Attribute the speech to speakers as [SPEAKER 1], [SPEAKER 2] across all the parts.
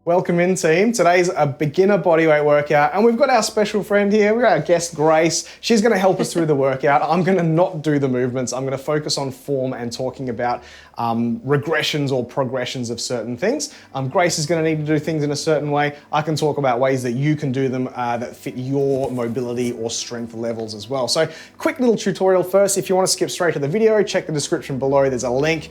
[SPEAKER 1] Welcome in, team. Today's a beginner bodyweight workout, and we've got our special friend here. We've got our guest, Grace. She's going to help us through the workout. I'm going to not do the movements. I'm going to focus on form and talking about regressions or progressions of certain things. Grace is going to need to do things in a certain way. I can talk about ways that you can do them that fit your mobility or strength levels as well. So, quick little tutorial first. If you want to skip straight to the video, check the description below. There's a link.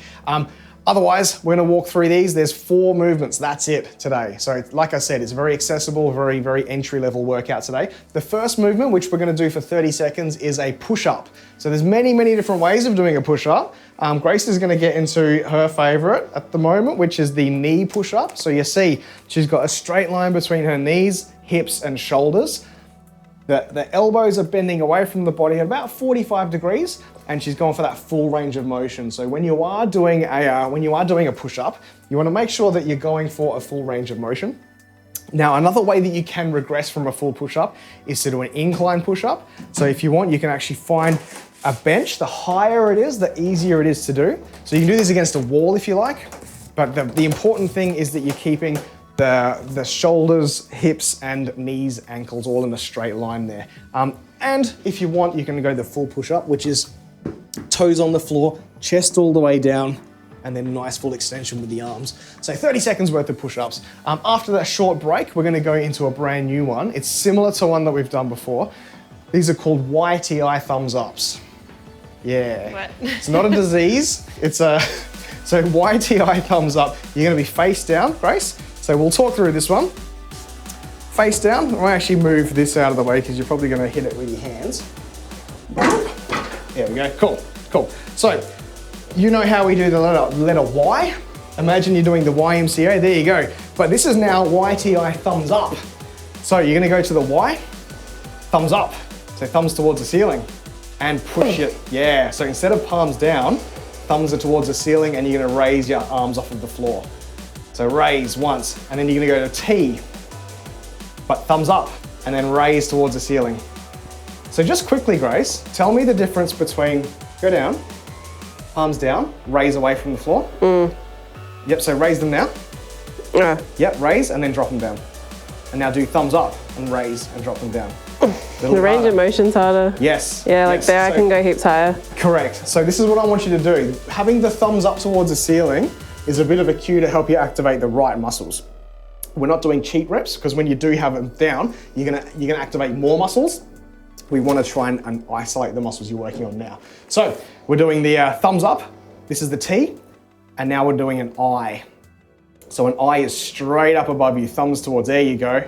[SPEAKER 1] Otherwise, we're gonna walk through these. There's 4 movements, that's it today. So like I said, it's very accessible, very entry-level workout today. The first movement, which we're gonna do for 30 seconds, is a push-up. So there's many different ways of doing a push-up. Grace is gonna get into her favorite at the moment, which is the knee push-up. So you see, she's got a straight line between her knees, hips, and shoulders. The elbows are bending away from the body at about 45 degrees, and she's going for that full range of motion. So when you are doing a push-up, you want to make sure that you're going for a full range of motion. Now, another way that you can regress from a full push-up is to do an incline push-up. So if you want, you can actually find a bench. The higher it is, the easier it is to do. So you can do this against a wall if you like, but the important thing is that you're keeping the shoulders, hips, and knees, ankles all in a straight line there. And if you want, you can go the full push-up, which is toes on the floor, chest all the way down, and then nice full extension with the arms. So 30 seconds worth of push-ups. After that short break, we're gonna go into a brand new one. It's similar to one that we've done before. These are called YTI thumbs ups. Yeah. What? It's not a disease, it's a, so YTI thumbs up. You're gonna be face down, Grace. So we'll talk through this one. Face down, I'll actually move this out of the way because you're probably gonna hit it with your hands. There we go, cool. So, you know how we do the letter Y? Imagine you're doing the YMCA, there you go. But this is now YTI thumbs up. So you're gonna go to the Y, thumbs up. So thumbs towards the ceiling and push it, yeah. So instead of palms down, thumbs are towards the ceiling and you're gonna raise your arms off of the floor. So raise once, and then you're gonna go to T, but thumbs up, and then raise towards the ceiling. So just quickly, Grace, tell me the difference between go down, palms down, raise away from the floor. Yep, so raise them now. Yep, raise and then drop them down. And now do thumbs up and raise and drop them down.
[SPEAKER 2] The range of motion's harder.
[SPEAKER 1] Yes.
[SPEAKER 2] Yeah, like yes. There I can go heaps higher.
[SPEAKER 1] Correct. So this is what I want you to do. Having the thumbs up towards the ceiling is a bit of a cue to help you activate the right muscles. We're not doing cheat reps because when you do have them down, you're gonna activate more muscles. We want to try and isolate the muscles you're working on now. So we're doing the thumbs up. This is the T, and now we're doing an I. So an I is straight up above you, thumbs towards. There you go.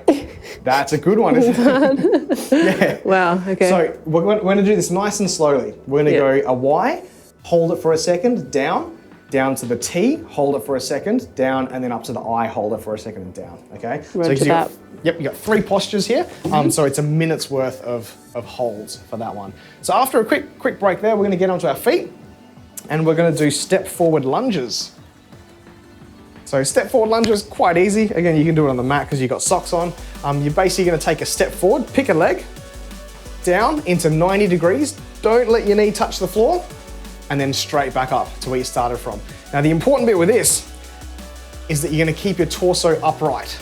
[SPEAKER 1] That's a good one, isn't it? Yeah.
[SPEAKER 2] Wow. Okay.
[SPEAKER 1] So we're going to do this nice and slowly. We're going to go a Y, hold it for a second, down to the T, hold it for a second, down, and then up to the I, hold it for a second and down, okay?
[SPEAKER 2] Roger that.
[SPEAKER 1] Yep, you got 3 postures here. So it's a minute's worth of holds for that one. So after a quick break there, we're gonna get onto our feet and we're gonna do step forward lunges. So step forward lunges, quite easy. Again, you can do it on the mat because you've got socks on. You're basically gonna take a step forward, pick a leg, down into 90 degrees. Don't let your knee touch the floor, and then straight back up to where you started from. Now the important bit with this is that you're gonna keep your torso upright.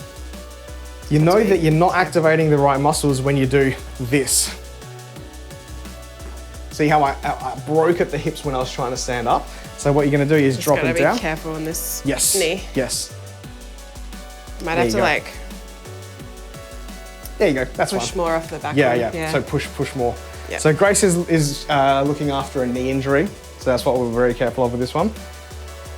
[SPEAKER 1] You know that you're not activating the right muscles when you do this. See how I broke at the hips when I was trying to stand up? So what you're gonna do is drop it down.
[SPEAKER 2] Just gotta be careful on this knee.
[SPEAKER 1] Yes.
[SPEAKER 2] Might have to like...
[SPEAKER 1] There you go, that's
[SPEAKER 2] push
[SPEAKER 1] fine.
[SPEAKER 2] More off the back.
[SPEAKER 1] Yeah. So push more. Yep. So Grace is looking after a knee injury. So that's what we're very careful of with this one.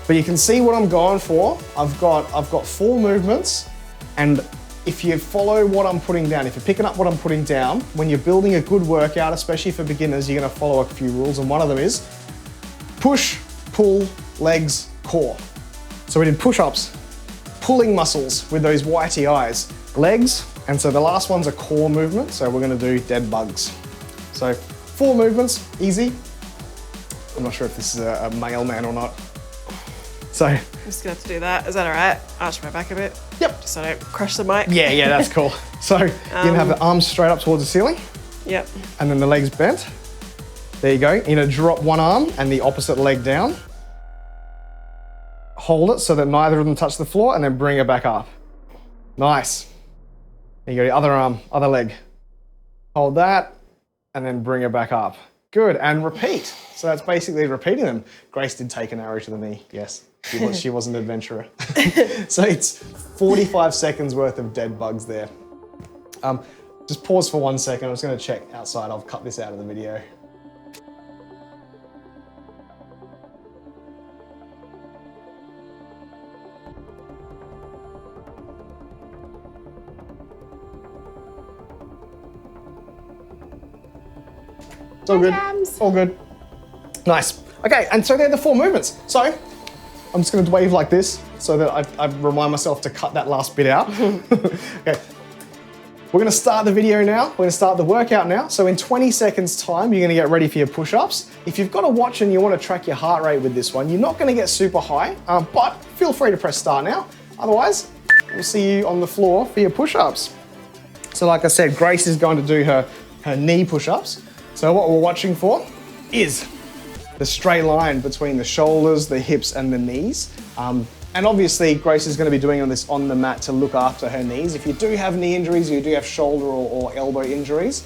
[SPEAKER 1] But you can see what I'm going for. I've got 4 movements, and if you follow what I'm putting down, if you're picking up what I'm putting down, when you're building a good workout, especially for beginners, you're gonna follow a few rules, and one of them is push, pull, legs, core. So we did push-ups, pulling muscles with those YTIs, legs, and so the last one's a core movement, so we're gonna do dead bugs. So 4 movements, easy. I'm not sure if this is a mailman or not. So.
[SPEAKER 2] I'm just gonna have to do that. Is that all right? Arch my back a bit.
[SPEAKER 1] Yep.
[SPEAKER 2] Just so I don't crush the mic.
[SPEAKER 1] Yeah, that's cool. So you're gonna have the arms straight up towards the ceiling.
[SPEAKER 2] Yep.
[SPEAKER 1] And then the legs bent. There you go. You're gonna drop one arm and the opposite leg down. Hold it so that neither of them touch the floor, and then bring it back up. Nice. There you go, the other arm, other leg. Hold that, and then bring it back up. Good, and repeat. So that's basically repeating them. Grace did take an arrow to the knee, yes. She was an adventurer. So it's 45 seconds worth of dead bugs there. Just pause for 1 second. I'm just gonna check outside. I'll cut this out of the video. It's all good, all good. Nice. Okay, and so they're the 4 movements. So I'm just gonna wave like this so that I remind myself to cut that last bit out. Okay. We're gonna start the video now. We're gonna start the workout now. So in 20 seconds time, you're gonna get ready for your push-ups. If you've got a watch and you wanna track your heart rate with this one, you're not gonna get super high, but feel free to press start now. Otherwise, we'll see you on the floor for your push-ups. So like I said, Grace is going to do her knee push-ups. So what we're watching for is the straight line between the shoulders, the hips, and the knees. And obviously, Grace is going to be doing this on the mat to look after her knees. If you do have knee injuries, you do have shoulder or elbow injuries,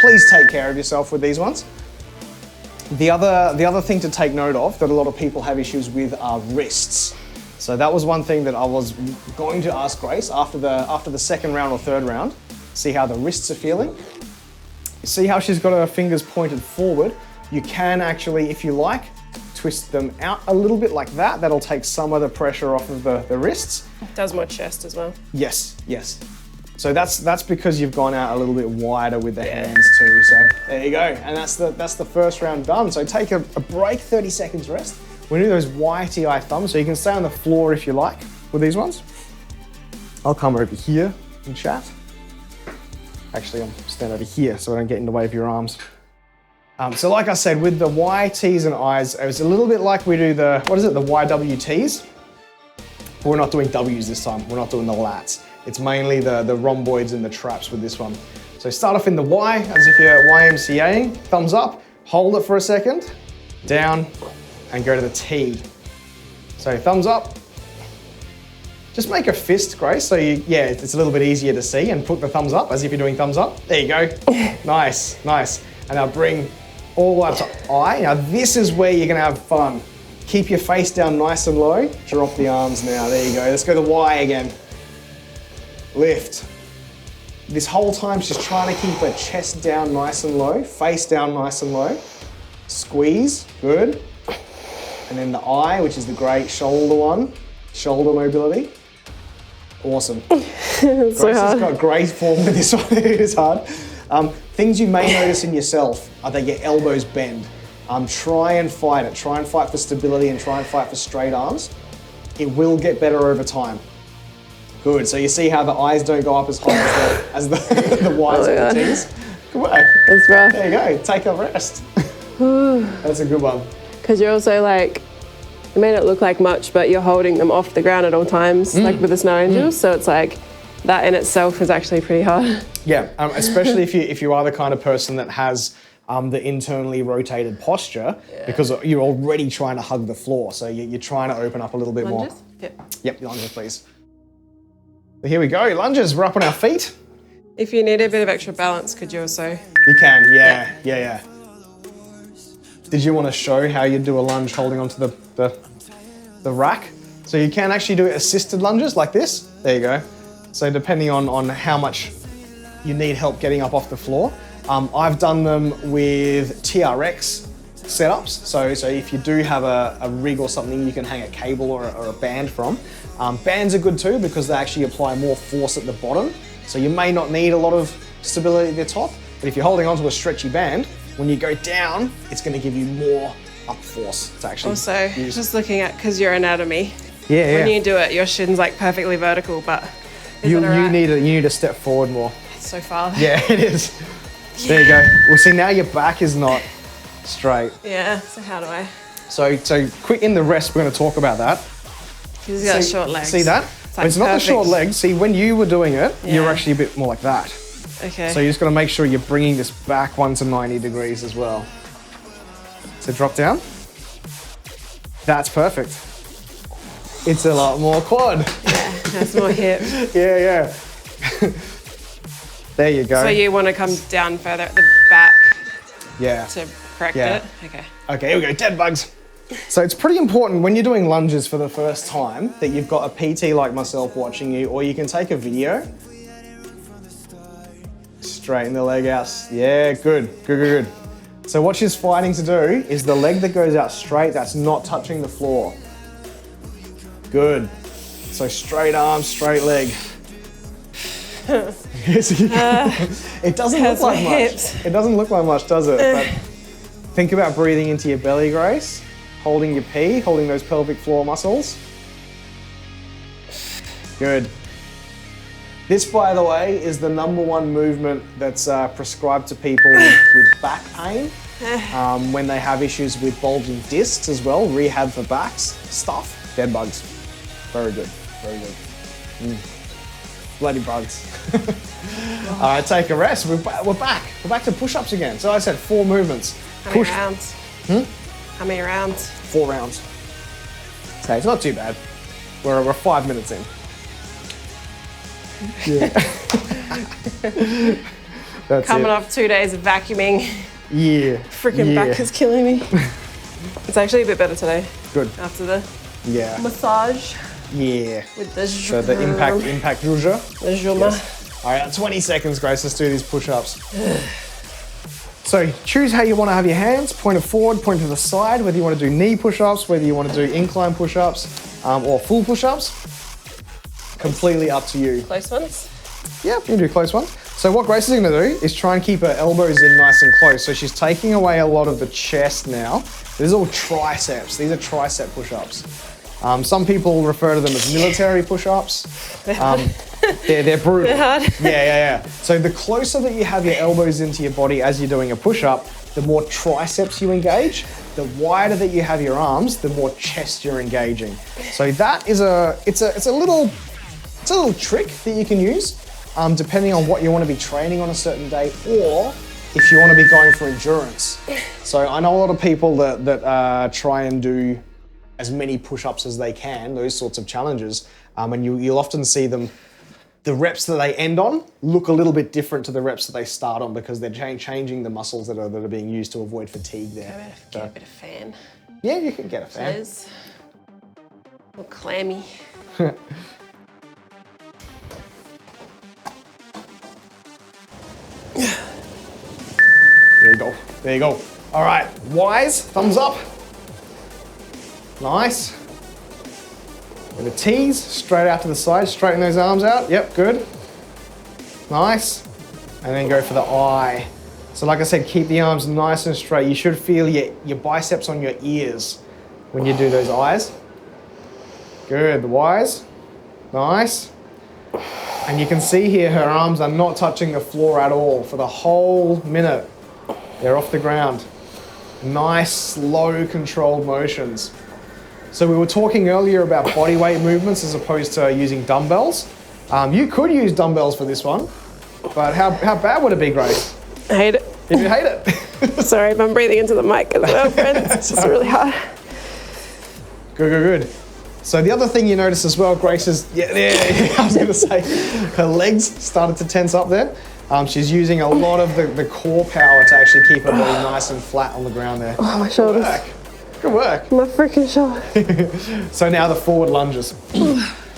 [SPEAKER 1] please take care of yourself with these ones. The other thing to take note of that a lot of people have issues with are wrists. So that was one thing that I was going to ask Grace after the second round or third round, see how the wrists are feeling. See how she's got her fingers pointed forward. You can actually, if you like, twist them out a little bit like that. That'll take some of the pressure off of the wrists.
[SPEAKER 2] Does more chest as well.
[SPEAKER 1] Yes, yes. So that's because you've gone out a little bit wider with the hands too. So there you go. And that's the first round done. So take a break, 30 seconds rest. We're gonna do those YTI thumbs. So you can stay on the floor if you like with these ones. I'll come over here and chat. Actually, I'm standing over here so I don't get in the way of your arms. So like I said, with the YTs and Is, it was a little bit like we do the YWTs, but we're not doing Ws this time. We're not doing the lats. It's mainly the rhomboids and the traps with this one. So start off in the Y, as if you're YMCAing, thumbs up, hold it for a second, down, and go to the T. So thumbs up. Just make a fist, Grace, so it's a little bit easier to see, and put the thumbs up as if you're doing thumbs up. There you go. Nice, nice. And now bring all the way up to I. Now this is where you're gonna have fun. Keep your face down nice and low. Drop the arms now, there you go. Let's go to Y again. Lift. This whole time she's trying to keep her chest down nice and low, face down nice and low. Squeeze, good. And then the I, which is the great shoulder one, shoulder mobility. Awesome. Grace
[SPEAKER 2] so
[SPEAKER 1] has got great form with this one, it is hard. Things you may notice in yourself are that your elbows bend. Try and fight it. Try and fight for stability and try and fight for straight arms. It will get better over time. Good, so you see how the I's don't go up as high as the Y's and the T's? Good work.
[SPEAKER 2] That's rough.
[SPEAKER 1] There you go, take a rest. That's a good one.
[SPEAKER 2] Because you're also like, it may not look like much, but you're holding them off the ground at all times, like with the snow angels. So it's like, that in itself is actually pretty hard.
[SPEAKER 1] Yeah, especially if you are the kind of person that has the internally rotated posture, because you're already trying to hug the floor. So you're trying to open up a little bit
[SPEAKER 2] Lunges?
[SPEAKER 1] more.
[SPEAKER 2] Yep.
[SPEAKER 1] Yep, lunges, please. So here we go, lunges, we're up on our feet.
[SPEAKER 2] If you need a bit of extra balance, could you also?
[SPEAKER 1] You can, yeah. Did you want to show how you do a lunge holding onto the rack? So you can actually do assisted lunges like this. There you go. So depending on how much you need help getting up off the floor. I've done them with TRX setups. So if you do have a rig or something you can hang a cable or a band from. Bands are good too because they actually apply more force at the bottom. So you may not need a lot of stability at the top, but if you're holding onto a stretchy band, when you go down, it's going to give you more up force to actually
[SPEAKER 2] Also,
[SPEAKER 1] use.
[SPEAKER 2] just looking at, because your anatomy,
[SPEAKER 1] Yeah.
[SPEAKER 2] when you do it, your shin's like perfectly vertical, but
[SPEAKER 1] You need to step forward more.
[SPEAKER 2] It's so far.
[SPEAKER 1] Yeah, it is. There you go. Well, see, now your back is not straight.
[SPEAKER 2] Yeah, so how do I?
[SPEAKER 1] So quick in the rest, we're going to talk about that.
[SPEAKER 2] He's got short legs.
[SPEAKER 1] See that?
[SPEAKER 2] Like
[SPEAKER 1] it's not the
[SPEAKER 2] perfect.
[SPEAKER 1] short legs. See, when you were doing it, you're actually a bit more like that.
[SPEAKER 2] Okay.
[SPEAKER 1] So you just got to make sure you're bringing this back 1 to 90 degrees as well. So drop down. That's perfect. It's a lot more quad.
[SPEAKER 2] Yeah, that's more hip.
[SPEAKER 1] Yeah. There you go.
[SPEAKER 2] So you want to come down further at the back
[SPEAKER 1] Yeah.
[SPEAKER 2] to correct
[SPEAKER 1] Yeah.
[SPEAKER 2] it? Okay.
[SPEAKER 1] Okay, here we go, dead bugs. So it's pretty important when you're doing lunges for the first time that you've got a PT like myself watching you, or you can take a video. Straighten the leg out. Yeah, good. So what she's fighting to do is the leg that goes out straight, that's not touching the floor. Good. So straight arm, straight leg. It doesn't look like much. It doesn't look like much, does it? But think about breathing into your belly, Grace. Holding your pee, holding those pelvic floor muscles. Good. This, by the way, is the #1 movement that's prescribed to people with back pain when they have issues with bulging discs as well, rehab for backs, stuff, dead bugs. Very good. Bloody bugs. All right, take a rest. We're back. We're back to push-ups again. So I said 4 movements.
[SPEAKER 2] How many rounds? How many rounds?
[SPEAKER 1] 4 rounds. So it's not too bad. We're 5 minutes in. Yeah. That's
[SPEAKER 2] Coming
[SPEAKER 1] it.
[SPEAKER 2] off 2 days of vacuuming.
[SPEAKER 1] Yeah.
[SPEAKER 2] Freaking back is killing me. It's actually a bit better today.
[SPEAKER 1] Good.
[SPEAKER 2] After the massage
[SPEAKER 1] Yeah.
[SPEAKER 2] with the
[SPEAKER 1] So the impact Juja.
[SPEAKER 2] The Juma.
[SPEAKER 1] All right, 20 seconds, Grace. Let's do these push-ups. So choose how you want to have your hands, pointed forward, pointed to the side, whether you want to do knee push-ups, whether you want to do incline push-ups, or full push-ups. Completely up to you.
[SPEAKER 2] Close ones?
[SPEAKER 1] Yeah, you can do close ones. So what Grace is going to do is try and keep her elbows in nice and close. So she's taking away a lot of the chest now. This is all triceps. These are tricep push-ups. Some people refer to them as military push-ups. They're brutal.
[SPEAKER 2] They're hard.
[SPEAKER 1] Yeah. So the closer that you have your elbows into your body as you're doing a push-up, the more triceps you engage. The wider that you have your arms, the more chest you're engaging. So that is it's a little trick that you can use depending on what you want to be training on a certain day, or if you want to be going for endurance. So I know a lot of people that try and do as many push-ups as they can, those sorts of challenges, and you'll often see them, the reps that they end on look a little bit different to the reps that they start on because they're changing the muscles that are being used to avoid fatigue there.
[SPEAKER 2] Get a bit of fan.
[SPEAKER 1] Yeah, you can get a fan.
[SPEAKER 2] Please. A little clammy.
[SPEAKER 1] There you go. All right, wise, thumbs up. Nice. With a tease, straight out to the side, straighten those arms out. Yep, good. Nice. And then go for the eye. So like I said, keep the arms nice and straight. You should feel your biceps on your ears when you do those eyes. Good, the wise. Nice. And you can see here her arms are not touching the floor at all for the whole minute. They're off the ground. Nice, slow, controlled motions. So we were talking earlier about body weight movements as opposed to using dumbbells. You could use dumbbells for this one, but how bad would it be, Grace?
[SPEAKER 2] I hate it.
[SPEAKER 1] You hate it?
[SPEAKER 2] Sorry if I'm breathing into the mic as well, friends. It's just really hard.
[SPEAKER 1] Good. So the other thing you notice as well, Grace, is, I was gonna say, her legs started to tense up there. She's using a lot of the core power to actually keep her body nice and flat on the ground there.
[SPEAKER 2] Oh, my shoulders.
[SPEAKER 1] Good work.
[SPEAKER 2] My freaking shoulder.
[SPEAKER 1] So now the forward lunges.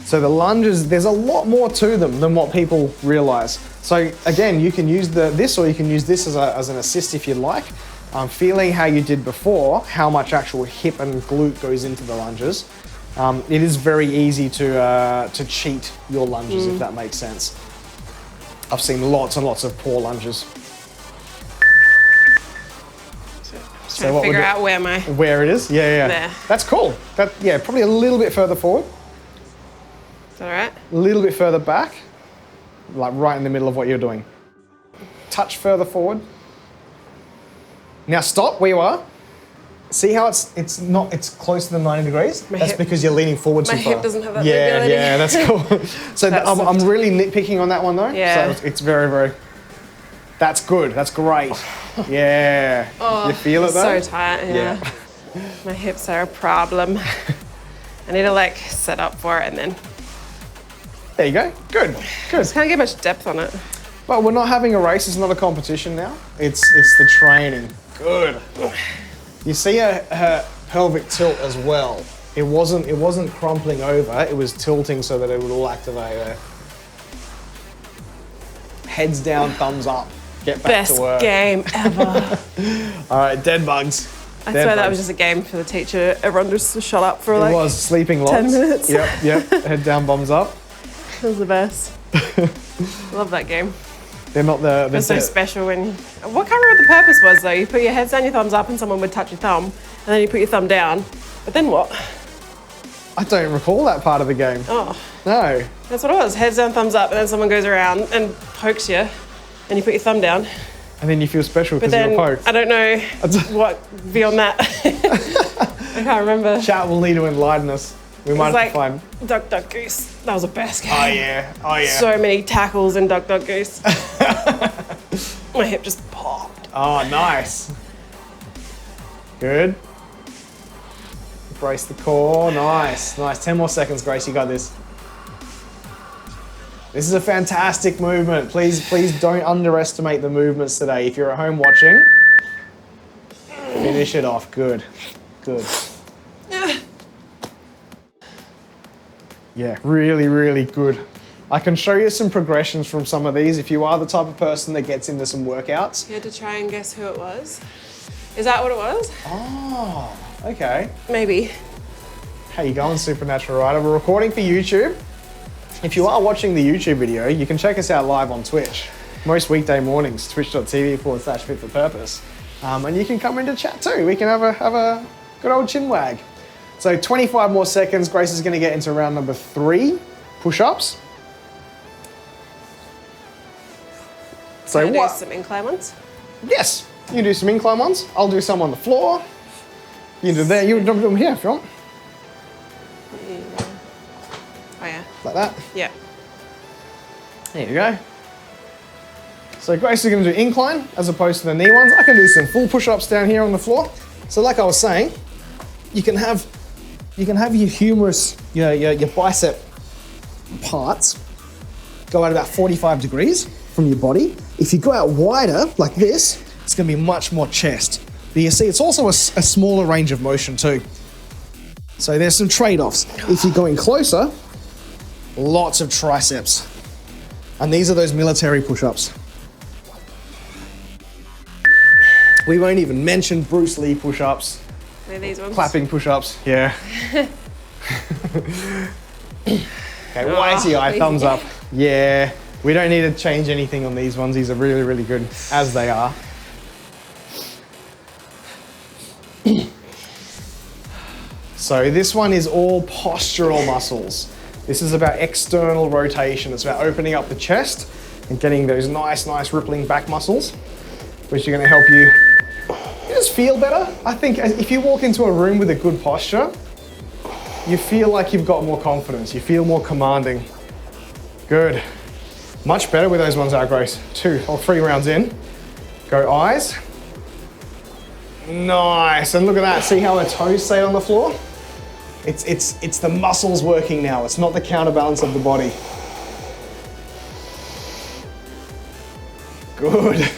[SPEAKER 1] So the lunges, there's a lot more to them than what people realize. So again, you can use this, or you can use this as an assist if you'd like. Feeling how you did before, how much actual hip and glute goes into the lunges. It is very easy to cheat your lunges, if that makes sense. I've seen lots and lots of poor lunges.
[SPEAKER 2] Trying to figure out
[SPEAKER 1] where it is. Yeah.
[SPEAKER 2] There.
[SPEAKER 1] That's cool. Probably a little bit further forward.
[SPEAKER 2] Is that all right?
[SPEAKER 1] A little bit further back, like right in the middle of what you're doing. Touch further forward. Now stop where you are. See how it's closer than 90 degrees? That's because you're leaning forward too far.
[SPEAKER 2] My hip doesn't have that mobility.
[SPEAKER 1] Yeah, that's cool. So I'm really nitpicking on that one though.
[SPEAKER 2] Yeah.
[SPEAKER 1] So it's very, very, that's good. That's great. Yeah.
[SPEAKER 2] Oh,
[SPEAKER 1] you feel it though?
[SPEAKER 2] So tight, yeah. My hips are a problem. I need to like set up for it and then
[SPEAKER 1] There you go. Good. Good.
[SPEAKER 2] can't get much depth on it.
[SPEAKER 1] But we're not having a race. It's not a competition now. It's the training. Good. You see her pelvic tilt as well. It wasn't crumpling over. It was tilting so that it would all activate there. Heads down, thumbs up. Get back
[SPEAKER 2] Best
[SPEAKER 1] to work.
[SPEAKER 2] game ever.
[SPEAKER 1] All right, dead bugs.
[SPEAKER 2] I swear that was just a game for the teacher. Everyone just shut up for like
[SPEAKER 1] It was sleeping lots.
[SPEAKER 2] 10 minutes.
[SPEAKER 1] Yep. Head down, thumbs up.
[SPEAKER 2] It was the best. Love that game.
[SPEAKER 1] They're not the
[SPEAKER 2] It's so special when you, what can't remember what the purpose was though. You put your heads down, your thumbs up, and someone would touch your thumb, and then you put your thumb down. But then what?
[SPEAKER 1] I don't recall that part of the game.
[SPEAKER 2] Oh,
[SPEAKER 1] No.
[SPEAKER 2] that's what it was. Heads down, thumbs up, and then someone goes around and pokes you, and you put your thumb down.
[SPEAKER 1] And then you feel special
[SPEAKER 2] But
[SPEAKER 1] because
[SPEAKER 2] then
[SPEAKER 1] you're poked.
[SPEAKER 2] I don't know what beyond that. I can't remember.
[SPEAKER 1] Chat will need to enlighten us. We might
[SPEAKER 2] It's
[SPEAKER 1] have
[SPEAKER 2] like
[SPEAKER 1] to find.
[SPEAKER 2] Duck Duck Goose. That was the best game.
[SPEAKER 1] Oh yeah. Oh yeah.
[SPEAKER 2] So many tackles in Duck Duck Goose. My hip just popped.
[SPEAKER 1] Oh, nice. Good. Brace the core. Nice. 10 more seconds, Grace. You got this. This is a fantastic movement. Please don't underestimate the movements today. If you're at home watching, finish it off. Good. Yeah, really good. I can show you some progressions from some of these if you are the type of person that gets into some workouts.
[SPEAKER 2] You had to try and guess who it was. Is that what it was?
[SPEAKER 1] Oh, okay.
[SPEAKER 2] Maybe.
[SPEAKER 1] How you going, Supernatural Rider? We're recording for YouTube. If you are watching the YouTube video, you can check us out live on Twitch. Most weekday mornings, twitch.tv/fit for purpose. And you can come into chat too. We can have a good old chin wag. So 25 more seconds. Grace is going to get into round number 3, push-ups. So
[SPEAKER 2] Can I
[SPEAKER 1] what?
[SPEAKER 2] do some incline ones?
[SPEAKER 1] Yes, you can do some incline ones. I'll do some on the floor. You can do there. You can do them here if you want.
[SPEAKER 2] Yeah. Oh yeah.
[SPEAKER 1] Like that.
[SPEAKER 2] Yeah.
[SPEAKER 1] There you go. So Grace is going to do incline as opposed to the knee ones. I can do some full push-ups down here on the floor. So like I was saying, you can have your humerus, your bicep parts go out about 45 degrees from your body. If you go out wider like this, it's going to be much more chest. But you see, it's also a smaller range of motion too. So there's some trade-offs. If you're going closer, lots of triceps. And these are those military push-ups. We won't even mention Bruce Lee push-ups.
[SPEAKER 2] They're these ones.
[SPEAKER 1] Clapping push-ups, yeah. Okay, whitey eye, thumbs up. Yeah, we don't need to change anything on these ones. These are really good as they are. So this one is all postural muscles. This is about external rotation. It's about opening up the chest and getting those nice rippling back muscles, which are gonna help you just feel better. I think if you walk into a room with a good posture, you feel like you've got more confidence. You feel more commanding. Good. Much better with those ones out, Grace. 2 or 3 rounds in. Go eyes. Nice, and look at that. See how her toes stay on the floor? It's the muscles working now. It's not the counterbalance of the body. Good.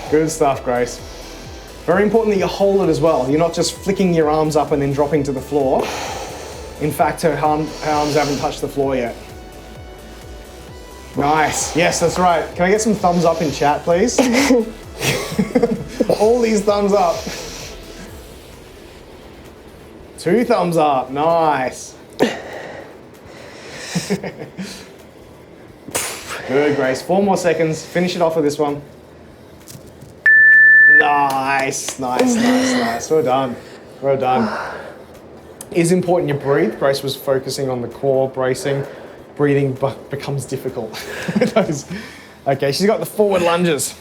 [SPEAKER 1] Good stuff, Grace. Very important that you hold it as well. You're not just flicking your arms up and then dropping to the floor. In fact, her arms haven't touched the floor yet. Nice. Yes, that's right. Can I get some thumbs up in chat, please? All these thumbs up. 2 thumbs up. Nice. Good, Grace. 4 more seconds. Finish it off with this one. Nice. Well done. It's important you breathe. Grace was focusing on the core, bracing. Breathing becomes difficult. Okay, she's got the forward lunges.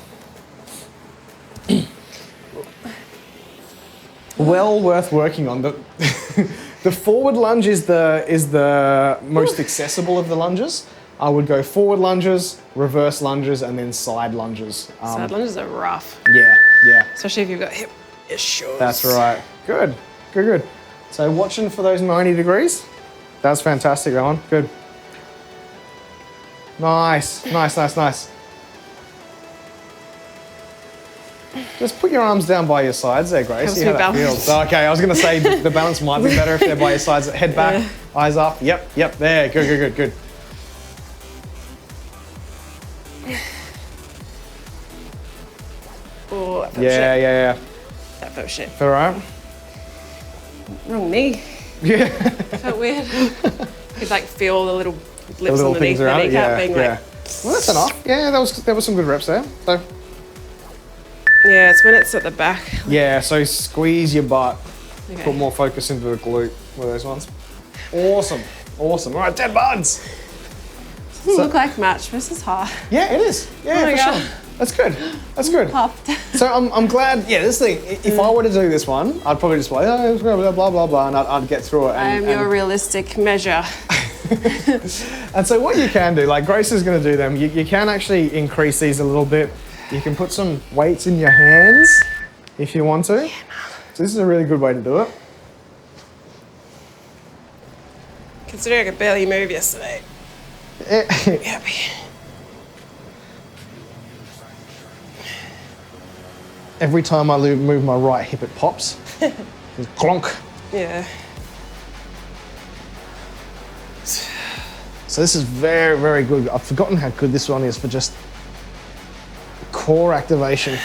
[SPEAKER 1] Well worth working on. The forward lunge is the most accessible of the lunges. I would go forward lunges, reverse lunges, and then side lunges.
[SPEAKER 2] Side lunges are rough.
[SPEAKER 1] Yeah.
[SPEAKER 2] Especially if you've got hip issues.
[SPEAKER 1] That's right. Good. So watching for those 90 degrees. That's fantastic, that one. Good. Nice, nice, nice, nice. Just put your arms down by your sides there, Grace.
[SPEAKER 2] Helps
[SPEAKER 1] See
[SPEAKER 2] me
[SPEAKER 1] how that
[SPEAKER 2] balance.
[SPEAKER 1] feels. Okay, I was going to say the balance might be better if they're by your sides. Head back, eyes up. Yep, yep, there. Good, good, good, good.
[SPEAKER 2] Oh, that felt
[SPEAKER 1] Yeah,
[SPEAKER 2] shit.
[SPEAKER 1] yeah, yeah.
[SPEAKER 2] That felt shit.
[SPEAKER 1] All right.
[SPEAKER 2] Wrong knee.
[SPEAKER 1] Yeah.
[SPEAKER 2] Felt weird. Could like feel the little lips
[SPEAKER 1] little
[SPEAKER 2] underneath
[SPEAKER 1] things
[SPEAKER 2] the
[SPEAKER 1] around it.
[SPEAKER 2] kneecap
[SPEAKER 1] Yeah,
[SPEAKER 2] being
[SPEAKER 1] yeah.
[SPEAKER 2] like.
[SPEAKER 1] Well, that's enough. Yeah, there was some good reps there. So
[SPEAKER 2] Yeah, it's when it's at the back.
[SPEAKER 1] yeah, so squeeze your butt.
[SPEAKER 2] Okay.
[SPEAKER 1] Put more focus into the glute with those ones. Awesome, awesome. All right, 10 buds.
[SPEAKER 2] Doesn't look like match. This is hard.
[SPEAKER 1] Yeah, it is. Yeah,
[SPEAKER 2] Oh my
[SPEAKER 1] for
[SPEAKER 2] God.
[SPEAKER 1] sure. That's good. That's good.
[SPEAKER 2] Puffed.
[SPEAKER 1] So I'm glad. Yeah, this thing. If I were to do this one, I'd probably just be like, oh, blah blah blah blah, and I'd get through it.
[SPEAKER 2] I am your realistic measure.
[SPEAKER 1] And so what you can do, like Grace is going to do them. You can actually increase these a little bit. You can put some weights in your hands if you want to. So this is a really good way to do it.
[SPEAKER 2] Considering I could barely move yesterday. Happy.
[SPEAKER 1] Every time I move my right hip, it pops. Clonk.
[SPEAKER 2] Yeah.
[SPEAKER 1] So this is very, very good. I've forgotten how good this one is for just core activation.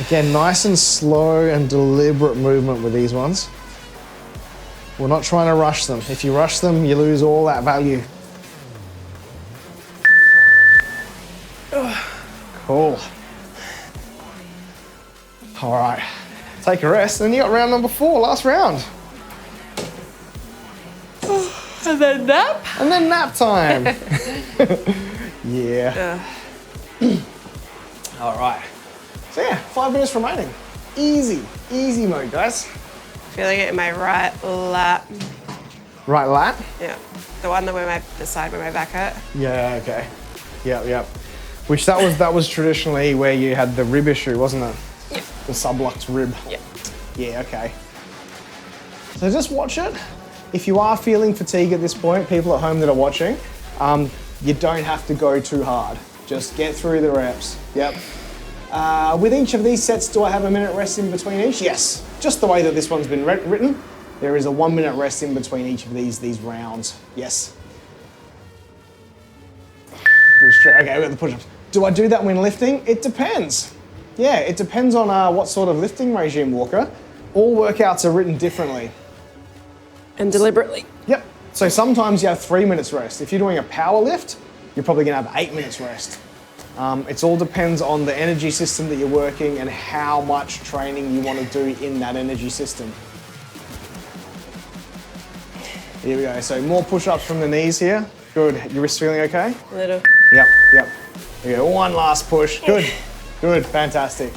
[SPEAKER 1] Again, nice and slow and deliberate movement with these ones. We're not trying to rush them. If you rush them, you lose all that value. Cool. All right, take a rest. Then you got round number 4, last round.
[SPEAKER 2] And then nap?
[SPEAKER 1] And then nap time. Yeah. All right. So yeah, 5 minutes remaining. Easy, easy mode, guys.
[SPEAKER 2] Feeling it in my right lat.
[SPEAKER 1] Right lat?
[SPEAKER 2] Yeah. The one where the side where my back hurt.
[SPEAKER 1] Yeah, okay. Yep, yep. Which that was traditionally where you had the rib issue, wasn't it?
[SPEAKER 2] Yep.
[SPEAKER 1] The sublux rib.
[SPEAKER 2] Yep.
[SPEAKER 1] Yeah, okay. So just watch it. If you are feeling fatigue at this point, people at home that are watching, you don't have to go too hard. Just get through the reps. Yep. With each of these sets, do I have a minute rest in between each? Yes. Just the way that this one's been written, there is a 1 minute rest in between each of these rounds. Yes. Okay, we got the push-ups. Do I do that when lifting? It depends. Yeah, it depends on what sort of lifting regime, Walker. All workouts are written differently.
[SPEAKER 2] And deliberately.
[SPEAKER 1] Yep. So sometimes you have 3 minutes rest. If you're doing a power lift, you're probably gonna have 8 minutes rest. It all depends on the energy system that you're working and how much training you want to do in that energy system. Here we go. So more push-ups from the knees here. Good. Your wrist feeling okay?
[SPEAKER 2] A little.
[SPEAKER 1] Yep, yep. Here we go. One last push. Good. Good. Fantastic.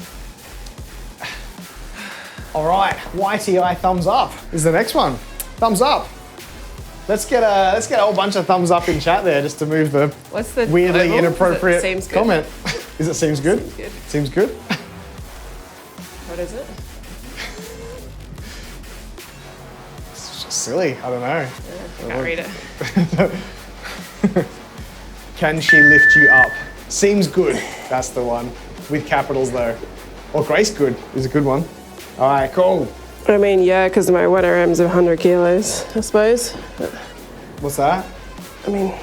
[SPEAKER 1] All right. YTI thumbs up is the next one. Thumbs up. Let's get a whole bunch of thumbs up in chat there just to move the
[SPEAKER 2] What's the
[SPEAKER 1] weirdly
[SPEAKER 2] oval?
[SPEAKER 1] inappropriate
[SPEAKER 2] Seems good.
[SPEAKER 1] comment. Is it seems good?
[SPEAKER 2] Seems good.
[SPEAKER 1] Seems good?
[SPEAKER 2] What is it?
[SPEAKER 1] It's just silly. I don't know.
[SPEAKER 2] I can't read it.
[SPEAKER 1] Can she lift you up? Seems good. That's the one. With capitals though. Or Grace good is a good one. All right, cool.
[SPEAKER 2] I mean, yeah, because my 1RM's 100 kilos, I suppose.
[SPEAKER 1] What's that?
[SPEAKER 2] I mean,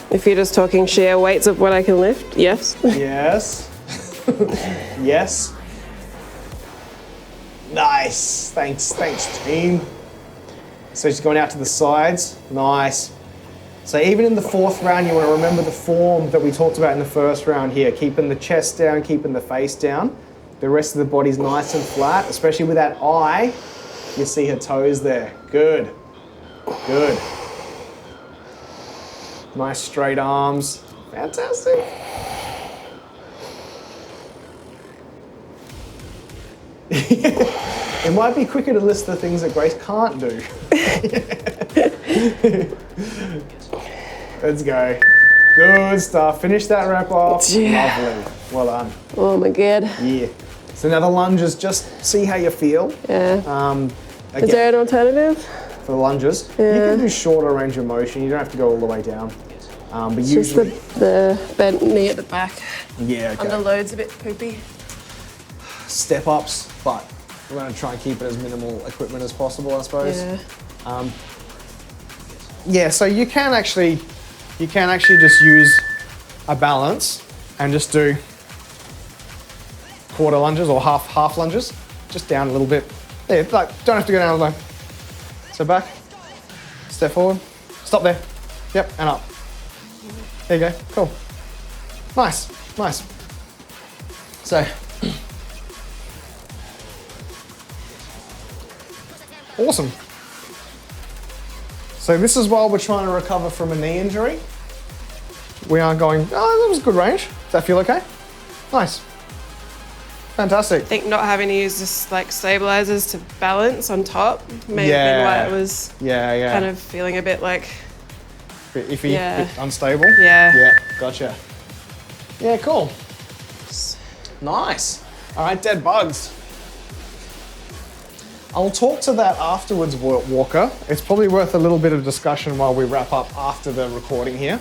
[SPEAKER 2] if you're just talking sheer weights of what I can lift, yes.
[SPEAKER 1] Yes. Yes. Nice. Thanks, team. So she's going out to the sides. Nice. So even in the 4th round, you want to remember the form that we talked about in the 1st round here. Keeping the chest down, keeping the face down. The rest of the body's nice and flat, especially with that eye. You see her toes there. Good. Good. Nice straight arms. Fantastic. It might be quicker to list the things that Grace can't do. Let's go. Good stuff. Finish that rep off.
[SPEAKER 2] Yeah.
[SPEAKER 1] Lovely. Well done.
[SPEAKER 2] Oh my god.
[SPEAKER 1] Yeah. So now the lunges, just see how you feel.
[SPEAKER 2] Yeah.
[SPEAKER 1] Again,
[SPEAKER 2] Is there an alternative?
[SPEAKER 1] for the lunges, you can do shorter range of motion. You don't have to go all the way down. But
[SPEAKER 2] Just
[SPEAKER 1] usually,
[SPEAKER 2] the bent knee at the back.
[SPEAKER 1] yeah, okay.
[SPEAKER 2] Under load's a bit poopy.
[SPEAKER 1] Step ups, but we're going to try and keep it as minimal equipment as possible, I suppose.
[SPEAKER 2] Yeah.
[SPEAKER 1] Yeah, so you can actually just use a balance and just do quarter lunges or half lunges, just down a little bit. Yeah, like don't have to go down all the way. So back, step forward, stop there. Yep, and up. There you go. Cool. Nice, nice. So. Awesome. So this is while we're trying to recover from a knee injury. We are going, oh, that was good range. Does that feel okay? Nice. Fantastic.
[SPEAKER 2] I think not having to use this like stabilizers to balance on top may have been why it was kind of feeling a bit like
[SPEAKER 1] bit iffy, bit unstable.
[SPEAKER 2] Yeah.
[SPEAKER 1] Yeah, gotcha. Yeah, cool. Nice. All right, dead bugs. I'll talk to that afterwards, Walker. It's probably worth a little bit of discussion while we wrap up after the recording here.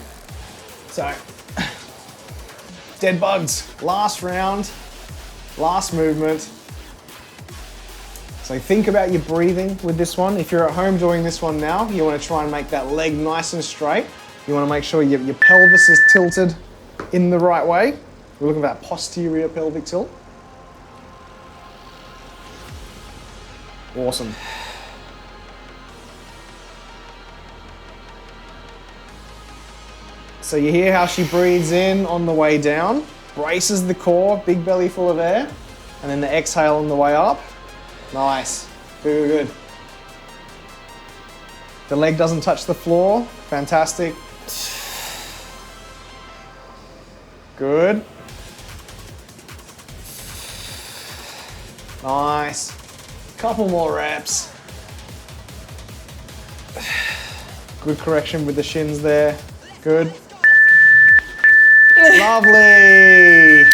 [SPEAKER 1] So, dead bugs, last round, last movement. So think about your breathing with this one. If you're at home doing this one now, you want to try and make that leg nice and straight. You want to make sure your pelvis is tilted in the right way. We're looking at that posterior pelvic tilt. Awesome. So you hear how she breathes in on the way down, braces the core, big belly full of air, and then the exhale on the way up. Nice. Good, good, good. The leg doesn't touch the floor. Fantastic. Good. Nice. Couple more reps. Good correction with the shins there. Good. Lovely.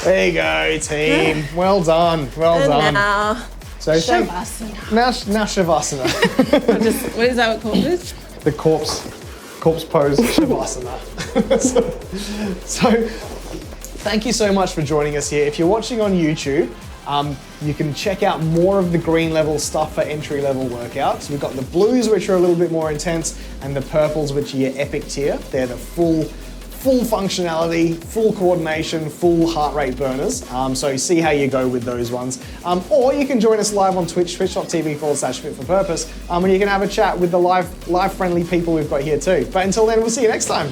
[SPEAKER 1] There you go, team. Well done. Well done.
[SPEAKER 2] Now,
[SPEAKER 1] So
[SPEAKER 2] Shavasana.
[SPEAKER 1] now Shavasana.
[SPEAKER 2] What is that called?
[SPEAKER 1] The corpse pose Shavasana. so thank you so much for joining us here. If you're watching on YouTube, you can check out more of the green level stuff for entry level workouts. We've got the blues, which are a little bit more intense, and the purples, which are your epic tier. They're the full functionality, full coordination, full heart rate burners. So see how you go with those ones. Or you can join us live on Twitch, twitch.tv/fit for purpose, and you can have a chat with the live friendly people we've got here too. But until then, we'll see you next time.